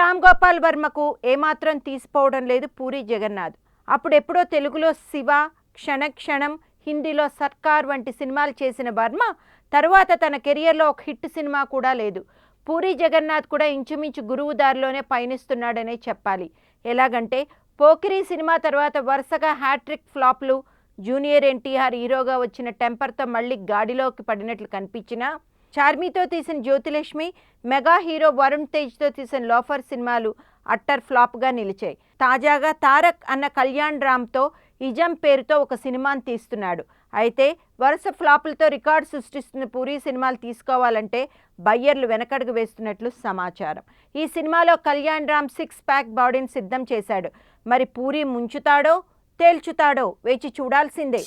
రామ్ గోపాల్ వర్మకు ఏమాత్రం తీసిపోవడం లేదు పూరి జగన్నాథ్. అప్పుడెప్పుడో తెలుగులో శివ, క్షణక్షణం, హిందీలో సర్కార్ వంటి సినిమాలు చేసిన వర్మ తరువాత తన కెరియర్లో ఒక హిట్ సినిమా కూడా లేదు. పూరి జగన్నాథ్ కూడా ఇంచుమించు గురువు దారిలోనే పయనిస్తున్నాడనే చెప్పాలి. ఎలాగంటే పోకిరి సినిమా తర్వాత వరుసగా హ్యాట్రిక్ ఫ్లాప్లు, జూనియర్ ఎన్టీఆర్ హీరోగా వచ్చిన టెంపర్తో మళ్ళీ గాడిలోకి పడినట్లు కనిపించినా, చార్మీతో తీసిన జ్యోతిలక్ష్మి, మెగా హీరో వరుణ్ తేజ్తో తీసిన లోఫర్ సినిమాలు అట్టర్ ఫ్లాప్గా నిలిచాయి. తాజాగా తారక్ అన్న కళ్యాణ్ రామ్తో ఇజం పేరుతో ఒక సినిమాను తీస్తున్నాడు. అయితే వరుస ఫ్లాపులతో రికార్డు సృష్టిస్తున్న పూరి సినిమాలు తీసుకోవాలంటే బయ్యర్లు వెనకడుగు వేస్తున్నట్లు సమాచారం. ఈ సినిమాలో కళ్యాణ్ రామ్ 6 ప్యాక్ బాడీని సిద్ధం చేశాడు. మరి పూరి ముంచుతాడో తేల్చుతాడో వేచి చూడాల్సిందే.